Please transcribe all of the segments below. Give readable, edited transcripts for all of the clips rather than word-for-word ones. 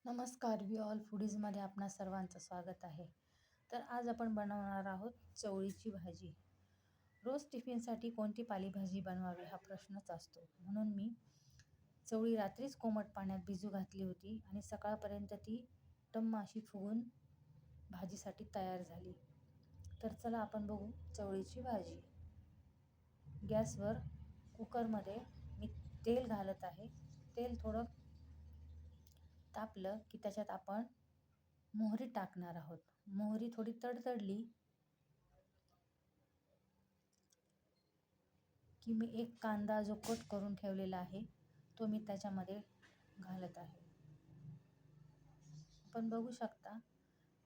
नमस्कार we all फूडीजमध्ये आपणा सर्वांचं स्वागत आहे. तर आज आपण बनवणार आहोत चवळीची भाजी. रोज टिफिनसाठी कोणती पालेभाजी बनवावी हा प्रश्नच असतो. म्हणून मी चवळी रात्रीच कोमट पाण्यात भिजू घातली होती आणि सकाळपर्यंत ती टम्म अशी फुगून भाजीसाठी तयार झाली. तर चला आपण बघू चवळीची भाजी. गॅसवर कुकरमध्ये मी तेल घालत आहे. तेल थोडं तापलं की त्याच्यात आपण मोहरी टाकणार आहोत. मोहरी थोडी तडतडली की मी एक कांदा जो कट करून ठेवलेला आहे तो मी त्याच्यामध्ये घालत आहे. आपण बघू शकता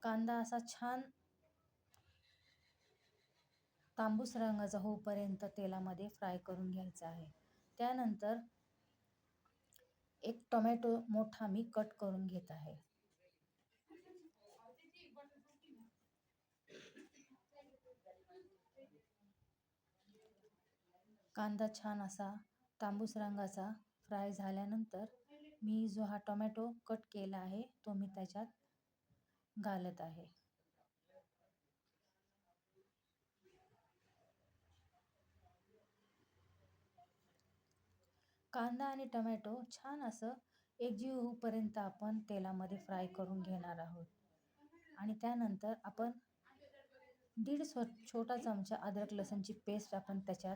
कांदा असा छान तांबूस रंगाचा होईपर्यंत तेलामध्ये फ्राय करून घ्यायचा आहे. त्यानंतर एक टोमॅटो मोठा मी कट करून घेत आहे. कांदा छान असा तांबूस रंगाचा फ्राय झाल्यानंतर मी जो हा टोमॅटो कट केला आहे तो मी त्याच्यात घालत आहे. कांदा आणि टोमॅटो छान असं एकजीव होईपर्यंत आपण तेलामध्ये फ्राय करून घेणार आहोत. आणि त्यानंतर आपण छोटा चमचा अद्रक लसूणची पेस्ट आपण त्याच्यात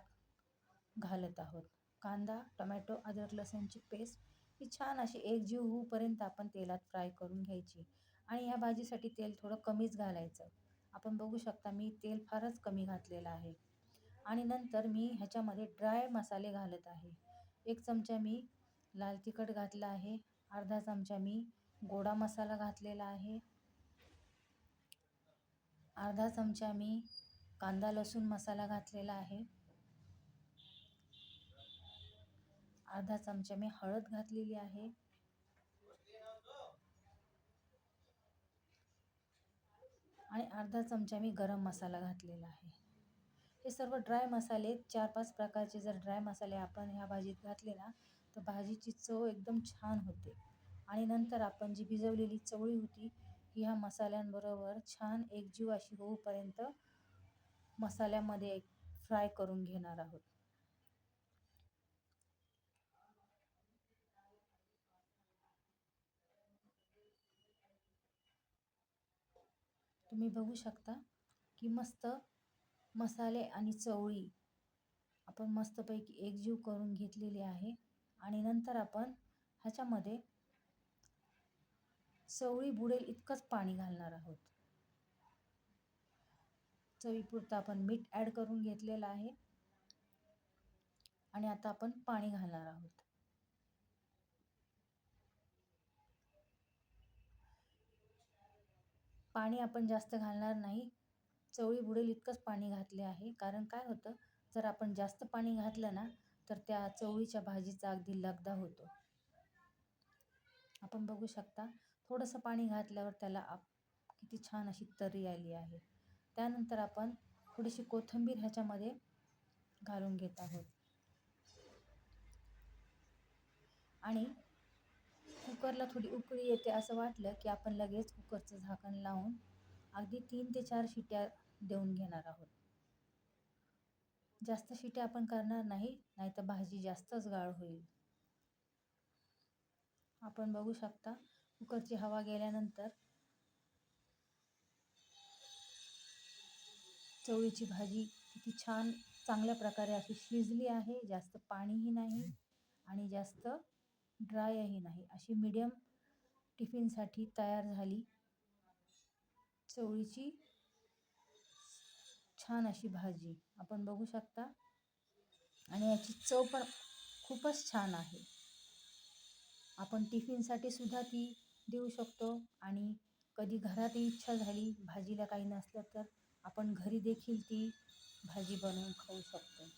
घालत आहोत. कांदा टोमॅटो अद्रक लसूणची पेस्ट ही छान अशी एकजीव होईपर्यंत आपण तेलात फ्राय करून घ्यायची. आणि ह्या भाजीसाठी तेल थोडं कमीच घालायचं. आपण बघू शकता मी तेल फारच कमी घातलेलं आहे. आणि नंतर मी ह्याच्यामध्ये ड्राय मसाले घालत आहे. 1 चमचा मी लाल तिखट घातला आहे. अर्धा चमचा मी गोडा मसाला घातलेला आहे. अर्धा चमचा मी कांदा लसूण मसाला घातलेला आहे. अर्धा चमचा मी हळद घातलेली आहे. आणि अर्धा चमचा मी गरम मसाला घातलेला आहे. हे सर्व ड्राय मसाले 4-5 प्रकारचे जर ड्राय मसाले आपण ह्या भाजीत घातले ना तर भाजीची चव एकदम छान होते. आणि नंतर आपण जी भिजवलेली चवळी होती ही ह्या मसाल्यांबरोबर छान एकजीव अशी होईपर्यंत मसाल्यामध्ये फ्राय करून घेणार आहोत. तुम्ही बघू शकता की मस्त मसाले आणि चवळी आपण मस्तपैकी एकजीव करून घेतलेली आहे. आणि नंतर आपण ह्याच्यामध्ये चवळी बुडेल इतकंच पाणी घालणार आहोत. चवीपुरतं आपण मीठ ॲड करून घेतलेलं आहे. आणि आता आपण पाणी घालणार आहोत. पाणी आपण जास्त घालणार नाही. चवळी बुडेल इतकंच पाणी घातले आहे. कारण काय होतं जर आपण जास्त पाणी घातलं ना तर त्या चवळीच्या भाजीचा अगदी लगदा होतो. आपण बघू शकता थोडंसं पाणी घातल्यावर त्याला किती छान अशी तर्री आली आहे. त्यानंतर आपण थोडीशी कोथिंबीर ह्याच्यामध्ये घालून घेत आहोत. आणि कुकरला थोडी उकळी येते असं वाटलं की आपण लगेच कुकरचं झाकण लावून अगदी 3 ते 4 शिट्या देऊन घेणार आहोत. जास्त शिट्या आपण करणार नाही, नाहीतर भाजी जास्तच गाळ होईल. आपण बघू शकता कुकरची हवा गेल्यानंतर चवळीची भाजी किती छान चांगल्या प्रकारे अशी शिजली आहे. जास्त पाणीही नाही आणि जास्त ड्रायही नाही. अशी मीडियम टिफिनसाठी तयार झाली चवळीची छान अशी भाजी आपण बघू शकता. आणि याची चव पण खूपच छान आहे. आपण टिफिनसाठी सुद्धा ती देऊ शकतो. आणि कधी घरातही इच्छा झाली भाजीला काही नसलं तर आपण घरी देखील ती भाजी बनवून खाऊ शकतो.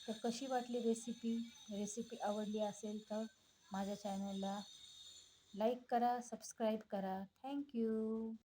तर कशी वाटली रेसिपी आवडली असेल तर माझ्या चॅनलला लाईक करा, सबस्क्राईब करा. थँक्यू.